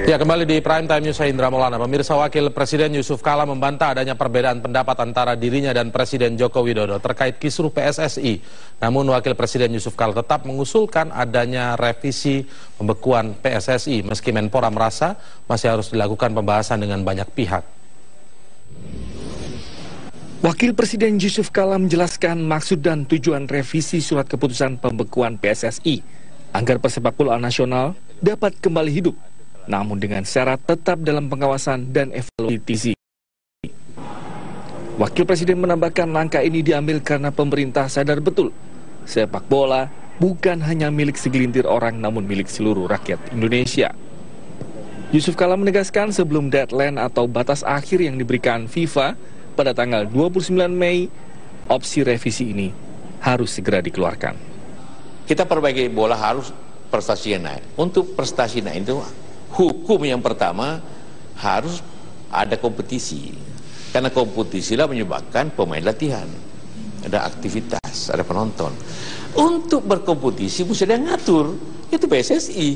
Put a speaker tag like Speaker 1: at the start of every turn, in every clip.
Speaker 1: Ya, kembali di Prime Time News, saya Indra Maulana. Pemirsa, Wakil Presiden Yusuf Kala membantah adanya perbedaan pendapat antara dirinya dan Presiden Joko Widodo terkait kisruh PSSI. Namun Wakil Presiden Yusuf Kala tetap mengusulkan adanya revisi pembekuan PSSI, meski Menpora merasa masih harus dilakukan pembahasan dengan banyak pihak.
Speaker 2: Wakil Presiden Yusuf Kala menjelaskan maksud dan tujuan revisi surat keputusan pembekuan PSSI agar persepak bolaan nasional dapat kembali hidup, namun dengan syarat tetap dalam pengawasan dan evaluasi. Wakil Presiden menambahkan langkah ini diambil karena pemerintah sadar betul sepak bola bukan hanya milik segelintir orang namun milik seluruh rakyat Indonesia. Yusuf Kala menegaskan sebelum deadline atau batas akhir yang diberikan FIFA pada tanggal 29 Mei, opsi revisi ini harus segera dikeluarkan.
Speaker 3: Kita perbaiki bola harus prestasinya naik. Untuk prestasi naik itu hukum yang pertama harus ada kompetisi. Karena kompetisi lah menyebabkan pemain latihan. Ada aktivitas, ada penonton. Untuk berkompetisi mesti ada yang ngatur. Itu PSSI.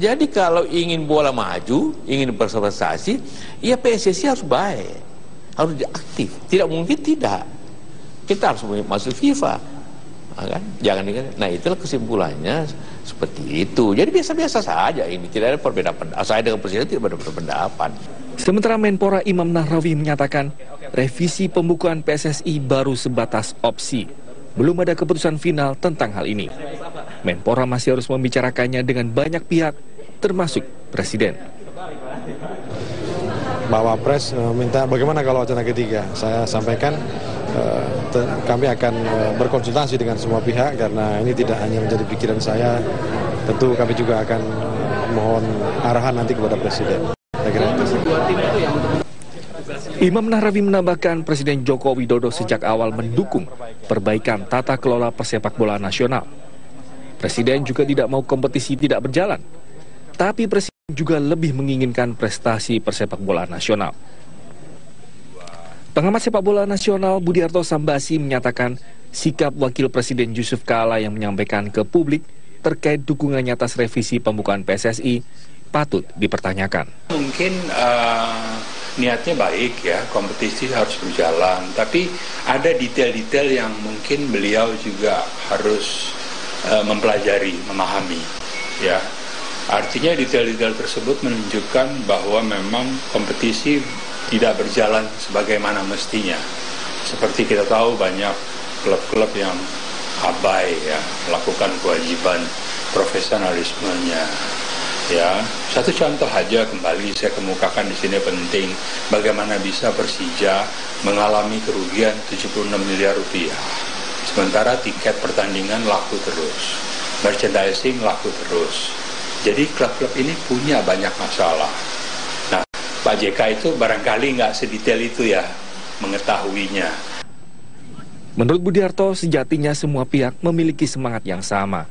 Speaker 3: Jadi kalau ingin bola maju, ingin berprestasi, ya PSSI harus baik. Harus aktif. Tidak mungkin tidak. Kita harus masuk FIFA. Kan? Jangan. Nah, itulah kesimpulannya seperti itu. Jadi biasa-biasa saja ini, tidak ada perbedaan pendapat. Saya dengan Presiden tidak ada pendapat.
Speaker 2: Sementara Menpora Imam Nahrawi menyatakan revisi pembukuan PSSI baru sebatas opsi. Belum ada keputusan final tentang hal ini. Menpora masih harus membicarakannya dengan banyak pihak, termasuk Presiden.
Speaker 4: Pak Wapres minta bagaimana kalau wacana ketiga. Saya sampaikan kami akan berkonsultasi dengan semua pihak karena ini tidak hanya menjadi pikiran saya. Tentu kami juga akan mohon arahan nanti kepada Presiden.
Speaker 2: Imam Nahrawi menambahkan Presiden Joko Widodo sejak awal mendukung perbaikan tata kelola persepak bola nasional. Presiden juga tidak mau kompetisi tidak berjalan, tapi Presiden juga lebih menginginkan prestasi persepak bola nasional. Pengamat sepak bola nasional Budiarto Sambasi menyatakan sikap Wakil Presiden Yusuf Kala yang menyampaikan ke publik terkait dukungannya atas revisi pembukaan PSSI patut dipertanyakan.
Speaker 5: Mungkin niatnya baik ya, kompetisi harus berjalan, tapi ada detail-detail yang mungkin beliau juga harus mempelajari, memahami ya. Artinya detail-detail tersebut menunjukkan bahwa memang kompetisi tidak berjalan sebagaimana mestinya. Seperti kita tahu banyak klub-klub yang abai ya, melakukan kewajiban profesionalismenya. Ya, satu contoh aja kembali saya kemukakan di sini penting, bagaimana bisa Persija mengalami kerugian 76 miliar rupiah. Sementara tiket pertandingan laku terus, merchandising laku terus. Jadi klub-klub ini punya banyak masalah. Nah, Pak JK itu barangkali nggak sedetail itu ya mengetahuinya.
Speaker 2: Menurut Budiarto, sejatinya semua pihak memiliki semangat yang sama,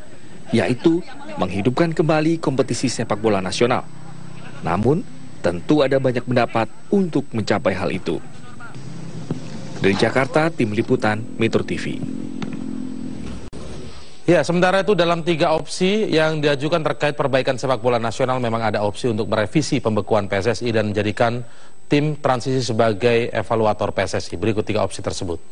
Speaker 2: yaitu menghidupkan kembali kompetisi sepak bola nasional. Namun, tentu ada banyak pendapat untuk mencapai hal itu. Dari Jakarta, Tim Liputan Metro TV.
Speaker 1: Ya, sementara itu dalam 3 opsi yang diajukan terkait perbaikan sepak bola nasional memang ada opsi untuk merevisi pembekuan PSSI dan menjadikan tim transisi sebagai evaluator PSSI. Berikut 3 opsi tersebut.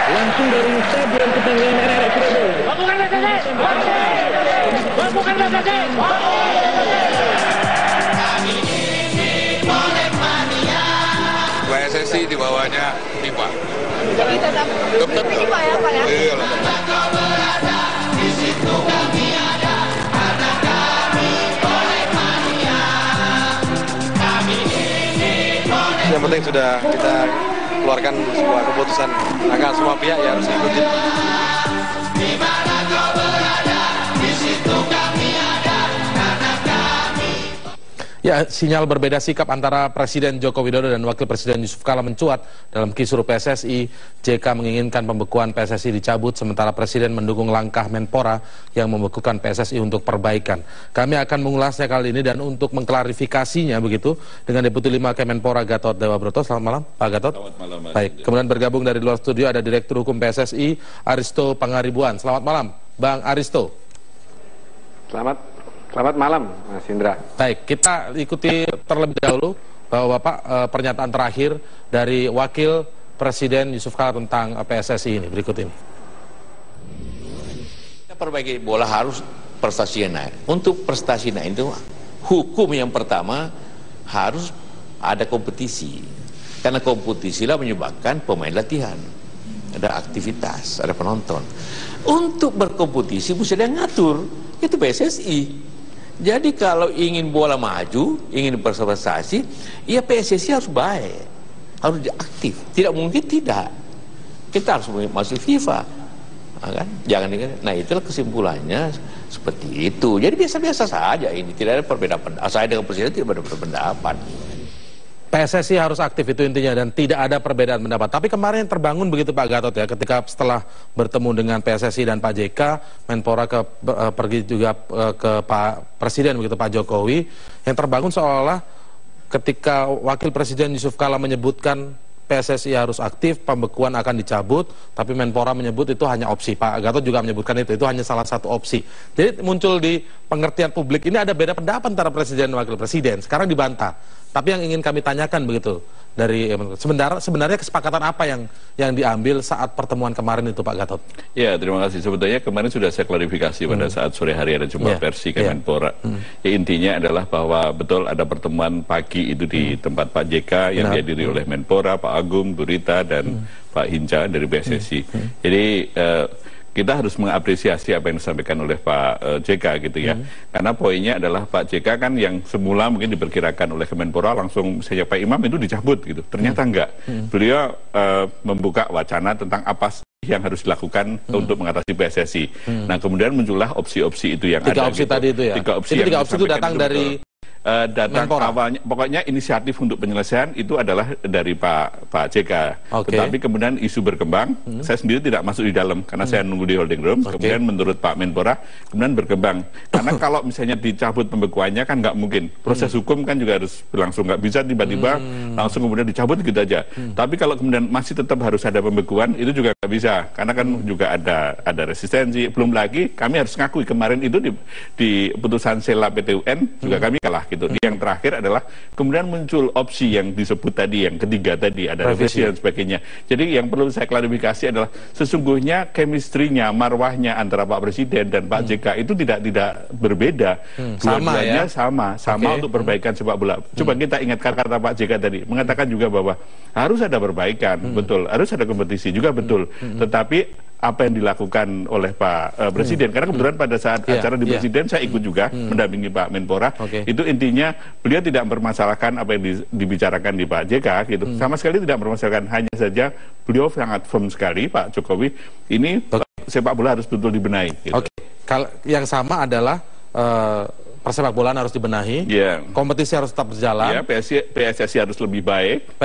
Speaker 6: Langsung dari Stadion Kebanggaan RRI Surabaya. Bukan PSSI. Bukan PSSI.
Speaker 7: PSSI di bawahnya FIFA.
Speaker 8: Jadi tetap FIFA ya Pak ya?
Speaker 7: Iya.
Speaker 4: Yang penting sudah kita keluarkan sebuah keputusan, agar semua pihak ya harus ikuti.
Speaker 1: Ya, sinyal berbeda sikap antara Presiden Joko Widodo dan Wakil Presiden Yusuf Kala mencuat dalam kisruh PSSI. JK menginginkan pembekuan PSSI dicabut, sementara Presiden mendukung langkah Menpora yang membekukan PSSI untuk perbaikan. Kami akan mengulasnya kali ini dan untuk mengklarifikasinya begitu dengan Deputi 5 Kemenpora Gatot Dewa Broto. Selamat malam, Pak Gatot.
Speaker 9: Selamat malam, Mas.
Speaker 1: Baik, kemudian bergabung dari luar studio ada Direktur Hukum PSSI, Aristo Pangaribuan. Selamat malam, Bang Aristo.
Speaker 10: Selamat malam, Mas Indra.
Speaker 1: Baik, kita ikuti terlebih dahulu bahwa Bapak pernyataan terakhir dari Wakil Presiden Yusuf Kala tentang PSSI ini, berikut ini.
Speaker 3: Kita perbaiki bola harus prestasinya naik. Untuk prestasi naik itu hukum yang pertama harus ada kompetisi. Karena kompetisi lah menyebabkan pemain latihan. Ada aktivitas, ada penonton. Untuk berkompetisi mesti ada yang ngatur, itu PSSI. Jadi kalau ingin bola maju, ingin berprestasi, ya PSSI harus baik, harus aktif. Tidak mungkin tidak. Kita harus masuk FIFA, kan? Jangan. Nah, itulah kesimpulannya seperti itu. Jadi biasa-biasa saja ini, tidak ada perbedaan pendapat. Saya dengan Presiden tidak ada pendapat.
Speaker 1: PSSI harus aktif, itu intinya, dan tidak ada perbedaan pendapat. Tapi kemarin yang terbangun begitu Pak Gatot ya, ketika setelah bertemu dengan PSSI dan Pak JK, Menpora pergi juga ke Pak Presiden begitu, Pak Jokowi, yang terbangun seolah-olah ketika Wakil Presiden Yusuf Kala menyebutkan PSSI harus aktif, pembekuan akan dicabut, tapi Menpora menyebut itu hanya opsi. Pak Gatot juga menyebutkan itu hanya salah satu opsi. Jadi muncul di pengertian publik ini ada beda pendapat antara Presiden dan Wakil Presiden. Sekarang dibantah. Tapi yang ingin kami tanyakan begitu dari sebenarnya kesepakatan apa yang diambil saat pertemuan kemarin itu, Pak Gatot?
Speaker 9: Ya, terima kasih. Sebetulnya kemarin sudah saya klarifikasi pada saat sore hari ada jumpa versi Kemenpora. Ya, intinya adalah bahwa betul ada pertemuan pagi itu di tempat Pak JK yang dihadiri oleh Menpora, Pak Agung, Bu Rita, dan Pak Hinca dari PSSI. Jadi kita harus mengapresiasi apa yang disampaikan oleh Pak JK gitu ya. Karena poinnya adalah Pak JK kan yang semula mungkin diperkirakan oleh Kemenpora langsung misalnya Pak Imam itu dicabut gitu. Ternyata enggak. Beliau membuka wacana tentang apa yang harus dilakukan untuk mengatasi PSSI. Nah, kemudian muncullah opsi-opsi itu yang ada.
Speaker 1: Tiga opsi
Speaker 9: gitu.
Speaker 1: tadi itu ya.
Speaker 9: Tiga opsi
Speaker 1: itu datang dari
Speaker 9: datang awalnya, pokoknya inisiatif untuk penyelesaian itu adalah dari Pak JK. Tetapi kemudian isu berkembang, saya sendiri tidak masuk di dalam karena saya nunggu di holding room. Kemudian menurut Pak Menpora, kemudian berkembang. Karena kalau misalnya dicabut pembekuannya kan nggak mungkin. Proses hukum kan juga harus berlangsung, nggak bisa tiba-tiba langsung kemudian dicabut gitu aja. Tapi kalau kemudian masih tetap harus ada pembekuan, itu juga nggak bisa. Karena kan juga ada resistensi. Belum lagi kami harus ngakui kemarin itu di putusan Sela PT UN juga kami kalah. Gitu. Yang terakhir adalah kemudian muncul opsi yang disebut tadi, yang ketiga tadi ada revisi dan sebagainya. Jadi yang perlu saya klarifikasi adalah sesungguhnya chemistry-nya, marwahnya antara Pak Presiden dan Pak JK itu tidak berbeda. Dua-duanya sama untuk perbaikan sepak bola. Coba kita ingatkan kata Pak JK tadi, mengatakan juga bahwa harus ada perbaikan, betul, harus ada kompetisi juga betul. Tetapi apa yang dilakukan oleh Pak Presiden, karena kebetulan pada saat acara di Presiden saya ikut juga mendampingi Pak Menpora, itu intinya beliau tidak mempermasalahkan apa yang dibicarakan di Pak JK gitu, sama sekali tidak mempermasalahkan, hanya saja beliau sangat firm sekali Pak Jokowi ini sepak bola harus betul dibenahi gitu.
Speaker 1: Kalau yang sama adalah persepak bolaan harus dibenahi, kompetisi harus tetap berjalan,
Speaker 9: PSSI harus lebih baik,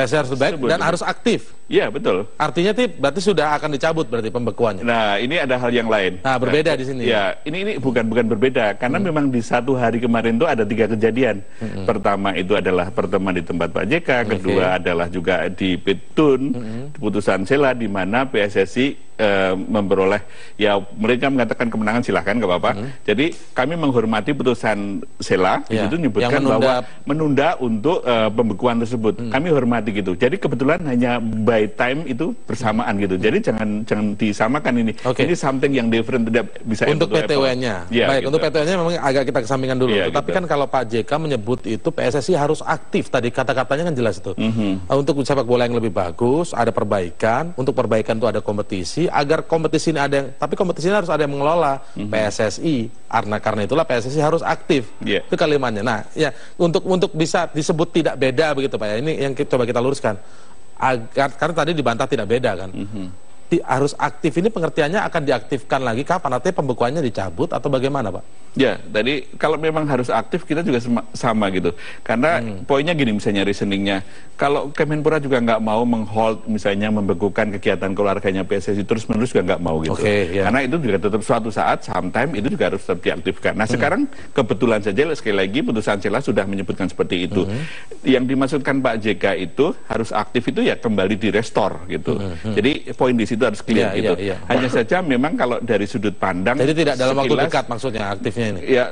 Speaker 1: dan harus aktif.
Speaker 9: Iya, betul.
Speaker 1: Artinya berarti sudah akan dicabut berarti pembekuannya.
Speaker 9: Nah, ini ada hal yang lain.
Speaker 1: Nah, berbeda di sini.
Speaker 9: Ya, ini bukan berbeda karena memang di satu hari kemarin itu ada 3 kejadian. Pertama itu adalah pertemuan di tempat Pak JK, kedua adalah juga di Petun, putusan Sela di mana PSSI memperoleh, ya mereka mengatakan kemenangan, silahkan nggak apa-apa. Jadi kami menghormati putusan Sela itu menyebutkan bahwa menunda untuk pembekuan tersebut. Kami hormati gitu. Jadi kebetulan hanya by time itu bersamaan gitu. Jadi jangan disamakan ini. Ini something yang different, tidak bisa
Speaker 1: untuk PT-nya. Baik, untuk PT-nya memang agak kita kesampingkan dulu. Tapi kan kalau Pak JK menyebut itu PSSI harus aktif, tadi kata-katanya kan jelas itu. Untuk sepak bola yang lebih bagus, ada perbaikan. Untuk perbaikan itu ada kompetisi, agar kompetisi ini ada tapi kompetisi ini harus ada yang mengelola, PSSI. Karena itulah PSSI harus aktif. Itu kalimatnya. Nah, ya untuk bisa disebut tidak beda begitu Pak ya. Ini yang coba kita luruskan. Karena tadi dibantah tidak beda kan. Harus aktif ini pengertiannya akan diaktifkan lagi kapan? Artinya pembekuannya dicabut atau bagaimana Pak?
Speaker 9: Ya, tadi kalau memang harus aktif kita juga sama gitu. Karena poinnya gini misalnya reasoningnya, kalau Kemenpora juga nggak mau menghold misalnya membekukan kegiatan keluarganya PSSI terus-menerus juga nggak mau gitu. Karena itu juga tetap suatu saat, sometime itu juga harus tetap diaktifkan. Nah sekarang kebetulan saja sekali lagi putusan CELA sudah menyebutkan seperti itu. Yang dimaksudkan Pak JK itu harus aktif itu ya kembali direstore gitu. Jadi poin di situ harus clear gitu. Hanya saja memang kalau dari sudut pandang.
Speaker 1: Jadi tidak dalam waktu dekat maksudnya aktifnya.
Speaker 9: Ya,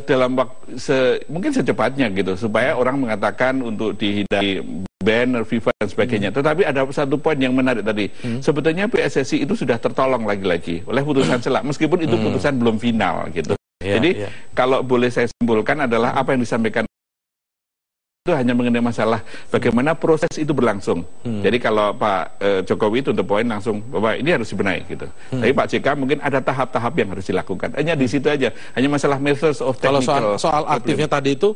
Speaker 9: dalam waktu mungkin secepatnya gitu, supaya orang mengatakan untuk dihindari banner FIFA dan sebagainya. Tetapi ada satu poin yang menarik tadi. Sebetulnya PSSI itu sudah tertolong lagi-lagi oleh putusan CELA, meskipun itu putusan belum final gitu. Jadi kalau boleh saya simpulkan adalah apa yang disampaikan itu hanya mengenai masalah bagaimana proses itu berlangsung. Jadi kalau Pak Jokowi itu untuk poin langsung bahwa ini harus dibenahi gitu. Tapi Pak JK mungkin ada tahap-tahap yang harus dilakukan. Hanya di situ aja. Hanya masalah methods of technical.
Speaker 1: Kalau soal aktifnya tadi itu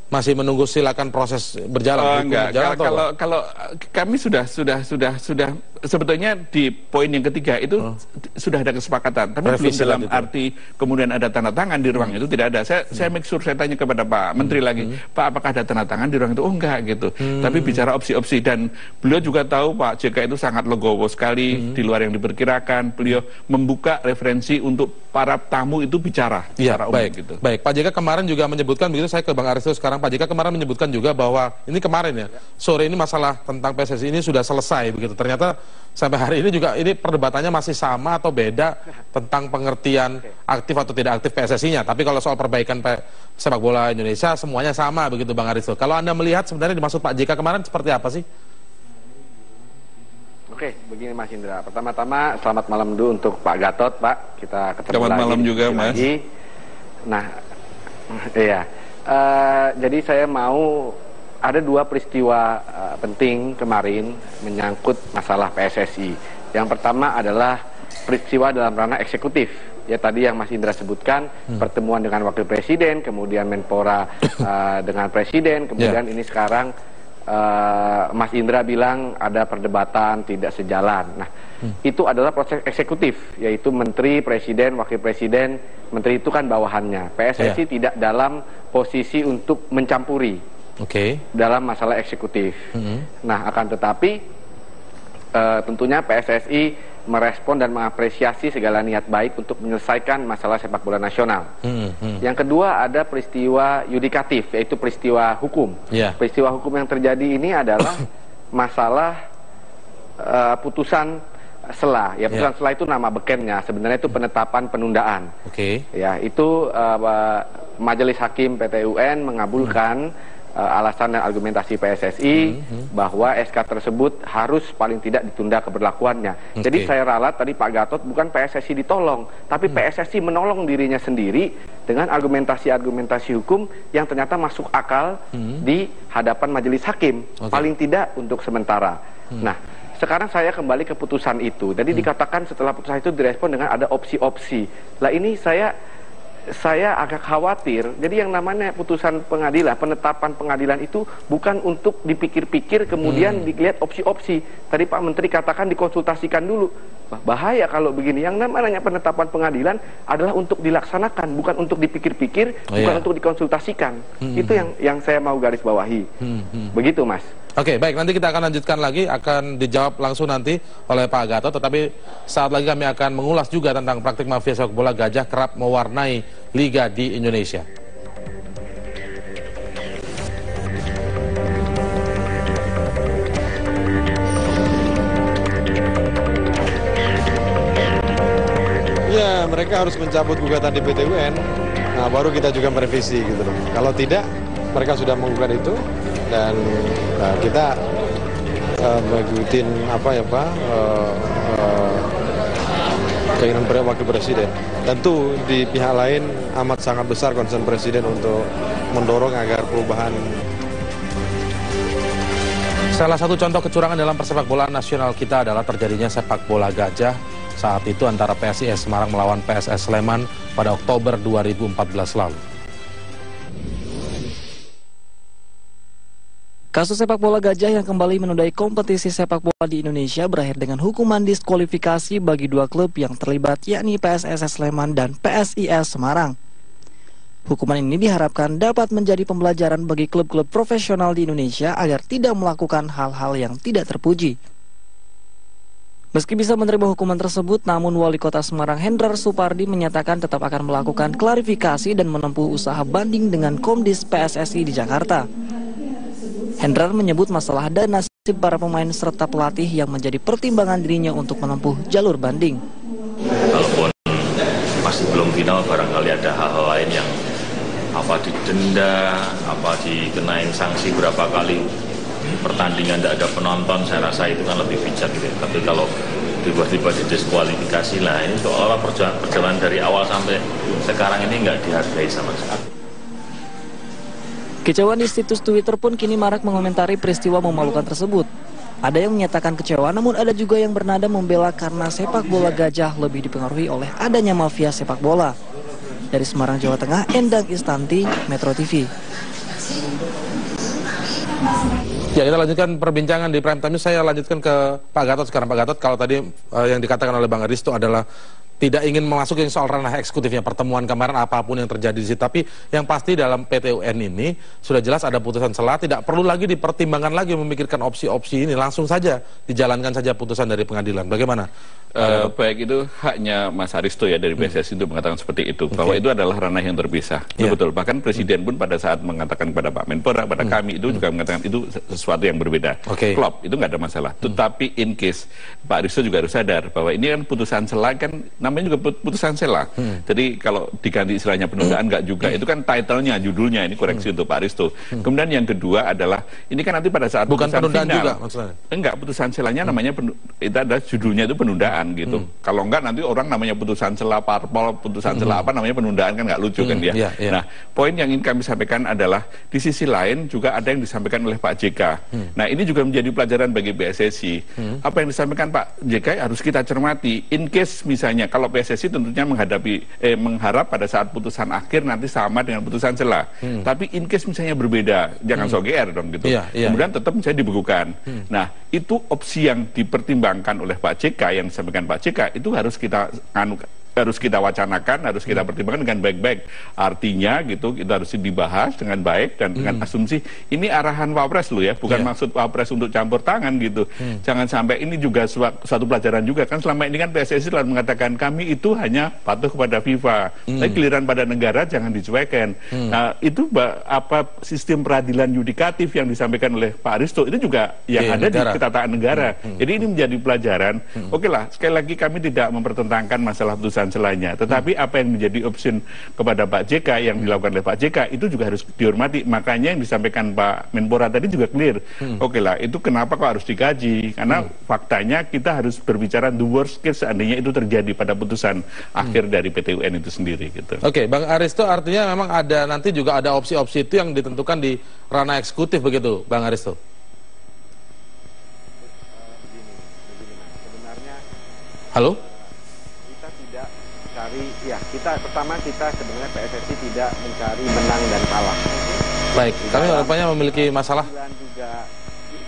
Speaker 1: masih menunggu silakan proses berjalan.
Speaker 9: Enggak. Kalau kami sudah sebetulnya di poin yang ketiga itu sudah ada kesepakatan, tapi belum dalam arti kemudian ada tanda tangan di ruang itu, tidak ada. Saya make sure, saya tanya kepada Pak Menteri lagi, Pak apakah ada tanda tangan di ruang itu? Oh enggak gitu. Tapi bicara opsi-opsi, dan beliau juga tahu Pak JK itu sangat legowo sekali di luar yang diperkirakan. Beliau membuka referensi untuk para tamu itu bicara secara umum gitu.
Speaker 1: Baik, Pak JK kemarin juga menyebutkan begitu. Saya ke Bang Aristo sekarang. Pak JK kemarin menyebutkan juga bahwa ini kemarin ya, sore ini masalah tentang PSSI ini sudah selesai begitu. Ternyata sampai hari ini juga ini perdebatannya masih sama atau beda tentang pengertian aktif atau tidak aktif PSSI-nya. Tapi kalau soal perbaikan sepak bola Indonesia semuanya sama begitu Bang Aristo. Kalau Anda melihat sebenarnya dimaksud Pak JK kemarin seperti apa sih?
Speaker 10: Oke, begini Mas Indra. Pertama-tama selamat malam dulu untuk Pak Gatot, Pak. Kita ketemu
Speaker 9: selamat
Speaker 10: lagi.
Speaker 9: Malam juga, Mas.
Speaker 10: Nah, iya. Jadi saya mau ada dua peristiwa penting kemarin menyangkut masalah PSSI. Yang pertama adalah peristiwa dalam ranah eksekutif. Ya tadi yang Mas Indra sebutkan, pertemuan dengan Wakil Presiden, kemudian Menpora dengan Presiden, kemudian ini sekarang Mas Indra bilang ada perdebatan tidak sejalan. Nah, itu adalah proses eksekutif, yaitu Menteri, Presiden, Wakil Presiden. Menteri itu kan bawahannya. PSSI tidak dalam posisi untuk mencampuri dalam masalah eksekutif. Nah, akan tetapi tentunya PSSI merespon dan mengapresiasi segala niat baik untuk menyelesaikan masalah sepak bola nasional. Yang kedua ada peristiwa yudikatif, yaitu peristiwa hukum. Peristiwa hukum yang terjadi ini adalah masalah putusan SELA. Ya, putusan SELA itu nama bekennya, sebenarnya itu penetapan penundaan. Ya, itu Majelis Hakim PT UN mengabulkan alasan dan argumentasi PSSI bahwa SK tersebut harus paling tidak ditunda keberlakuannya. Jadi saya ralat tadi Pak Gatot, bukan PSSI ditolong, tapi PSSI menolong dirinya sendiri dengan argumentasi-argumentasi hukum yang ternyata masuk akal di hadapan Majelis Hakim, paling tidak untuk sementara. Nah, sekarang saya kembali ke putusan itu. Jadi dikatakan setelah putusan itu direspon dengan ada opsi-opsi. Lah ini saya agak khawatir. Jadi yang namanya putusan pengadilan, penetapan pengadilan itu bukan untuk dipikir-pikir kemudian dilihat opsi-opsi. Tadi Pak Menteri katakan dikonsultasikan dulu. Bahaya kalau begini. Yang namanya penetapan pengadilan adalah untuk dilaksanakan, bukan untuk dipikir-pikir, bukan untuk dikonsultasikan. Itu yang saya mau garis bawahi. Begitu, Mas.
Speaker 1: Oke, baik. Nanti kita akan lanjutkan lagi, akan dijawab langsung nanti oleh Pak Gatot. Tetapi saat lagi kami akan mengulas juga tentang praktik mafia sepak bola gajah kerap mewarnai liga di Indonesia.
Speaker 4: Ya, mereka harus mencabut gugatan di PT UN. Nah, baru kita juga merevisi gitu loh. Kalau tidak, mereka sudah menggugat itu. Dan kita mengikutin keinginan Wakil Presiden. Tentu di pihak lain amat sangat besar concern Presiden untuk mendorong agar perubahan.
Speaker 1: Salah satu contoh kecurangan dalam persepak bolaan nasional kita adalah terjadinya sepak bola gajah saat itu antara PSIS Semarang melawan PSS Sleman pada Oktober 2014 lalu.
Speaker 11: Kasus sepak bola Gajah yang kembali menodai kompetisi sepak bola di Indonesia berakhir dengan hukuman diskualifikasi bagi dua klub yang terlibat, yakni PSSS Sleman dan PSIS Semarang. Hukuman ini diharapkan dapat menjadi pembelajaran bagi klub-klub profesional di Indonesia agar tidak melakukan hal-hal yang tidak terpuji. Meski bisa menerima hukuman tersebut, namun Wali Kota Semarang Hendrar Supardi menyatakan tetap akan melakukan klarifikasi dan menempuh usaha banding dengan Komdis PSSI di Jakarta. Hendrar menyebut masalah dan nasib para pemain serta pelatih yang menjadi pertimbangan dirinya untuk menempuh jalur banding.
Speaker 12: Kalaupun masih belum final, barangkali ada hal-hal lain yang apa didenda, apa dikenain sanksi berapa kali pertandingan tidak ada penonton, saya rasa itu kan lebih bijak gitu. Tapi kalau tiba-tiba didiskualifikasi lah, ini seolah-olah perjalanan dari awal sampai sekarang ini nggak dihargai sama sekali.
Speaker 11: Kecewaan di situs Twitter pun kini marak mengomentari peristiwa memalukan tersebut. Ada yang menyatakan kecewa, namun ada juga yang bernada membela karena sepak bola Gajah lebih dipengaruhi oleh adanya mafia sepak bola. Dari Semarang, Jawa Tengah, Endang Istanti, Metro TV.
Speaker 1: Ya, kita lanjutkan perbincangan di Prime Time. Saya lanjutkan ke Pak Gatot sekarang. Pak Gatot, kalau tadi yang dikatakan oleh Bang Aristo adalah tidak ingin memasuki soal ranah eksekutifnya pertemuan kemarin apapun yang terjadi di situ, tapi yang pasti dalam PT UN ini sudah jelas ada putusan sela, tidak perlu lagi dipertimbangkan lagi memikirkan opsi-opsi ini, langsung saja dijalankan saja putusan dari pengadilan. Bagaimana?
Speaker 9: Baik, itu haknya Mas Aristo ya dari PSSI itu mengatakan seperti itu, bahwa itu adalah ranah yang terpisah. Itu betul. Bahkan Presiden pun pada saat mengatakan kepada Pak Menpora, pada kami itu juga mengatakan itu sesuatu yang berbeda. Klop, itu nggak ada masalah. Tetapi in case Pak Aristo juga harus sadar bahwa ini kan putusan sela, kan namanya juga putusan sela. Jadi kalau diganti istilahnya penundaan nggak juga. Itu kan title-nya, judulnya, ini koreksi untuk Pak Aristo. Kemudian yang kedua adalah ini kan nanti pada saat
Speaker 1: bukan
Speaker 9: putusan
Speaker 1: penundaan
Speaker 9: final,
Speaker 1: juga maksudnya.
Speaker 9: Enggak, putusan selanya namanya itu ada judulnya itu penundaan gitu. Kalau enggak nanti orang namanya putusan sela parpol, putusan sela apa namanya penundaan, kan nggak lucu kan dia. Nah, poin yang ingin kami sampaikan adalah di sisi lain juga ada yang disampaikan oleh Pak JK. Nah, ini juga menjadi pelajaran bagi PSSI. Apa yang disampaikan Pak JK harus kita cermati. In case misalnya kalau PSSI tentunya mengharap pada saat putusan akhir nanti sama dengan putusan sela. Tapi in case misalnya berbeda, jangan GR dong gitu. Kemudian tetap misalnya dibekukan. Nah, itu opsi yang dipertimbangkan oleh Pak JK, yang disampaikan Pak JK itu harus kita wacanakan, harus kita pertimbangkan dengan baik-baik. Artinya gitu, kita harus dibahas dengan baik dan dengan asumsi ini arahan Wapres loh ya, bukan maksud Wapres untuk campur tangan gitu. Jangan sampai ini juga suatu pelajaran juga, kan selama ini kan PSSI telah mengatakan kami itu hanya patuh kepada FIFA. Tapi giliran pada negara jangan dicuekin. Nah, itu apa sistem peradilan yudikatif yang disampaikan oleh Pak Aristo itu juga yang ada negara, di ketatanegaraan negara. Jadi ini menjadi pelajaran. Oke lah, sekali lagi kami tidak mempertentangkan masalah putusan selanya, tetapi apa yang menjadi option kepada Pak JK yang dilakukan oleh Pak JK itu juga harus dihormati. Makanya yang disampaikan Pak Menpora tadi juga clear. Oke lah, itu kenapa kok harus dikaji? Karena faktanya kita harus berbicara the worst case seandainya itu terjadi pada putusan akhir dari PT UN itu sendiri gitu.
Speaker 1: Oke, Bang Aristo, artinya memang ada nanti juga ada opsi-opsi itu yang ditentukan di ranah eksekutif begitu, Bang Aristo? Halo?
Speaker 10: Kita sebenarnya PSSI tidak mencari menang dan kalah.
Speaker 1: Baik, kami rupanya memiliki masalah.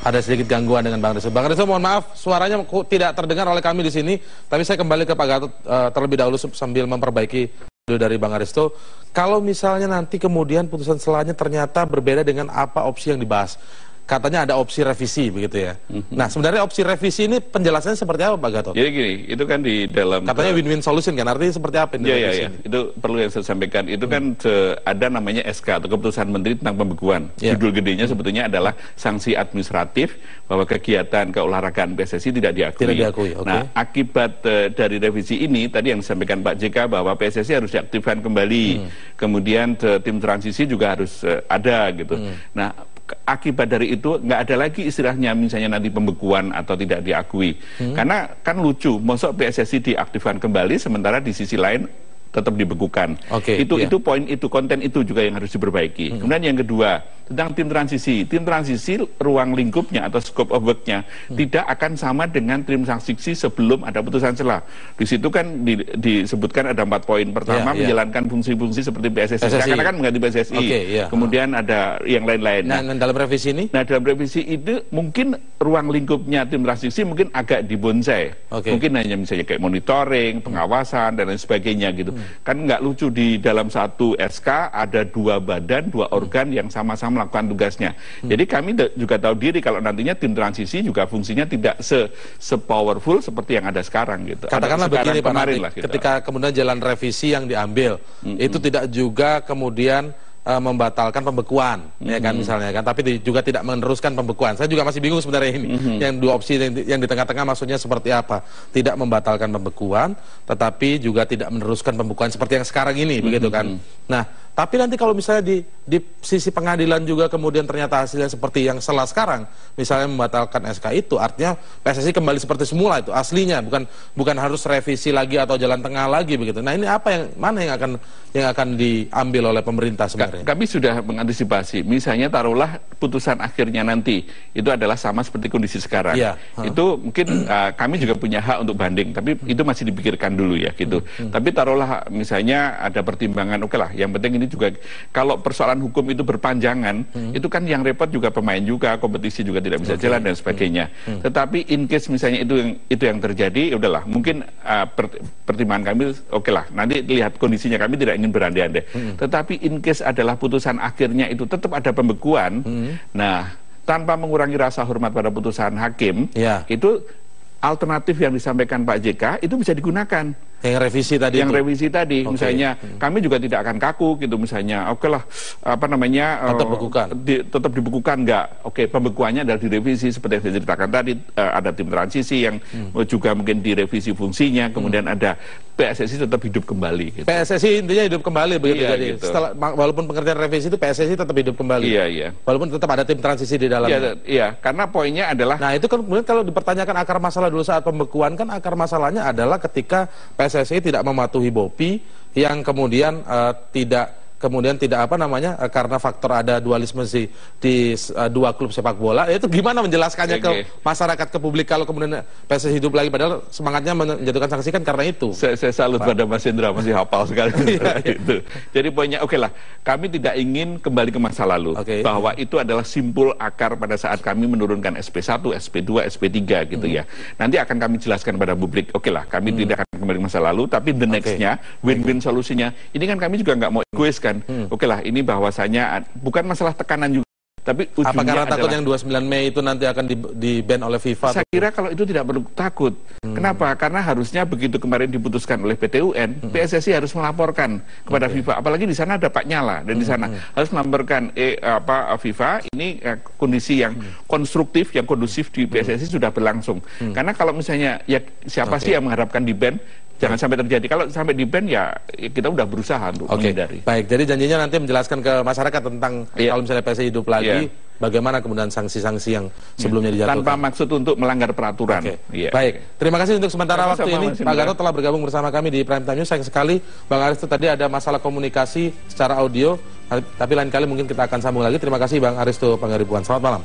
Speaker 1: Ada sedikit gangguan dengan Bang Aristo. Bang Aristo, mohon maaf, suaranya tidak terdengar oleh kami di sini. Tapi saya kembali ke Pak Gatot terlebih dahulu sambil memperbaiki dari Bang Aristo. Kalau misalnya nanti kemudian putusan selanya ternyata berbeda dengan apa opsi yang dibahas. Katanya ada opsi revisi begitu ya. Nah, sebenarnya opsi revisi ini penjelasannya seperti apa, Pak Gatot?
Speaker 9: Jadi gini, itu kan di dalam
Speaker 1: katanya win-win solution kan, artinya seperti apa ini?
Speaker 9: Iya. Itu perlu yang saya sampaikan. Itu kan ada namanya SK atau keputusan Menteri tentang pembekuan. Judul gedenya sebetulnya adalah sanksi administratif bahwa kegiatan keolahragaan PSSI tidak diakui.
Speaker 1: Tidak diakui.
Speaker 9: Nah, akibat dari revisi ini tadi yang disampaikan Pak JK bahwa PSSI harus diaktifkan kembali. Kemudian tim transisi juga harus ada gitu. Nah, akibat dari itu nggak ada lagi istilahnya misalnya nanti pembekuan atau tidak diakui. Karena kan lucu, masuk PSSI diaktifkan kembali sementara di sisi lain tetap dibekukan. Itu poin itu, konten itu juga yang harus diperbaiki. Kemudian yang kedua, tentang tim transisi. Tim transisi ruang lingkupnya atau scope of work-nya tidak akan sama dengan tim transisi sebelum ada putusan celah. Di situ kan disebutkan ada 4 poin. Pertama, menjalankan fungsi-fungsi seperti PSSI. Seakan-akan mengganti PSSI. Kemudian ada yang lain-lain.
Speaker 1: Nah, dalam revisi ini?
Speaker 9: Nah, dalam revisi itu mungkin ruang lingkupnya tim transisi mungkin agak dibonsai. Mungkin hanya misalnya kayak monitoring, pengawasan, dan lain sebagainya gitu. Kan nggak lucu di dalam satu SK ada 2 badan, 2 organ yang sama-sama melakukan tugasnya. Jadi kami juga tahu diri kalau nantinya tim transisi juga fungsinya tidak se-powerful seperti yang ada sekarang gitu.
Speaker 1: Katakanlah begini Pak Natik, ketika kemudian jalan revisi yang diambil, itu tidak juga kemudian membatalkan pembekuan, ya kan misalnya kan, tapi juga tidak meneruskan pembekuan. Saya juga masih bingung sebenarnya ini. Yang 2 opsi yang di tengah-tengah maksudnya seperti apa? Tidak membatalkan pembekuan, tetapi juga tidak meneruskan pembekuan seperti yang sekarang ini, begitu kan? Nah, tapi nanti kalau misalnya di sisi pengadilan juga kemudian ternyata hasilnya seperti yang setelah sekarang, misalnya membatalkan SK itu, artinya PSSI kembali seperti semula itu aslinya, bukan harus revisi lagi atau jalan tengah lagi begitu. Nah, ini apa mana yang akan diambil oleh pemerintah sebenarnya?
Speaker 9: Kami sudah mengantisipasi. Misalnya taruhlah putusan akhirnya nanti itu adalah sama seperti kondisi sekarang. Itu mungkin kami juga punya hak untuk banding, tapi itu masih dipikirkan dulu ya gitu. Tapi taruhlah misalnya ada pertimbangan, oke lah, yang penting ini juga kalau persoalan hukum itu berpanjangan, itu kan yang repot juga pemain juga, kompetisi juga tidak bisa jalan dan sebagainya. Tetapi in case misalnya itu yang terjadi, ya udahlah, mungkin pertimbangan kami oke lah, nanti lihat kondisinya, kami tidak ingin berandai-andai. Tetapi in case adalah putusan akhirnya itu tetap ada pembekuan, nah tanpa mengurangi rasa hormat pada putusan hakim, itu alternatif yang disampaikan Pak JK itu bisa digunakan.
Speaker 1: Yang revisi tadi.
Speaker 9: Yang revisi tadi, misalnya kami juga tidak akan kaku gitu, misalnya oke lah, apa namanya,
Speaker 1: tetap bekukan.
Speaker 9: Tetap dibekukan nggak? Oke, pembekuannya adalah direvisi seperti yang saya ceritakan tadi, ada tim transisi yang juga mungkin direvisi fungsinya, kemudian ada PSSI tetap hidup kembali. Gitu.
Speaker 1: PSSI intinya hidup kembali begitu, jadi
Speaker 9: gitu.
Speaker 1: walaupun pengertian revisi itu PSSI tetap hidup kembali. Walaupun tetap ada tim transisi di dalamnya.
Speaker 9: Iya, karena poinnya adalah.
Speaker 1: Nah itu kan kemudian kalau dipertanyakan akar masalah dulu saat pembekuan, kan akar masalahnya adalah ketika PSSI tidak mematuhi BOPI yang kemudian tidak apa namanya, karena faktor ada dualisme di 2 klub sepak bola, itu gimana menjelaskannya ke masyarakat, ke publik kalau kemudian PSSI hidup lagi padahal semangatnya menjatuhkan sanksi kan karena itu.
Speaker 9: Saya salut pada Mas Indra, masih hafal sekali. Gitu. Jadi poinnya oke lah, kami tidak ingin kembali ke masa lalu, bahwa itu adalah simpul akar pada saat kami menurunkan SP1, SP2, SP3 gitu ya. Nanti akan kami jelaskan pada publik, oke lah, kami tidak akan kembali ke masa lalu, tapi the next-nya, win-win solusinya, ini kan kami juga nggak mau egois kan. Oke lah, ini bahwasanya bukan masalah tekanan juga, tapi ujungnya
Speaker 1: apa karena takut yang 29 Mei itu nanti akan di-ban oleh FIFA?
Speaker 9: Saya kira kalau itu tidak perlu takut. Kenapa? Karena harusnya begitu kemarin diputuskan oleh PT UN, PSSI harus melaporkan kepada FIFA. Apalagi di sana ada Pak Nyala, dan di sana harus melaporkan FIFA ini kondisi yang konstruktif, yang kondusif di PSSI sudah berlangsung. Karena kalau misalnya ya siapa sih yang mengharapkan di-ban? Jangan sampai terjadi. Kalau sampai di-ban ya kita udah berusaha untuk menghindari.
Speaker 1: Baik, jadi janjinya nanti menjelaskan ke masyarakat tentang kalau misalnya PSSI hidup lagi, bagaimana kemudian sanksi-sanksi yang sebelumnya dijatuhkan.
Speaker 9: Tanpa maksud untuk melanggar peraturan.
Speaker 1: Baik, terima kasih untuk sementara waktu ini. Pak Gatot telah bergabung bersama kami di Prime Time News. Sayang sekali Bang Aristo tadi ada masalah komunikasi secara audio, tapi lain kali mungkin kita akan sambung lagi. Terima kasih Bang Aristo Pangaribuan. Selamat malam.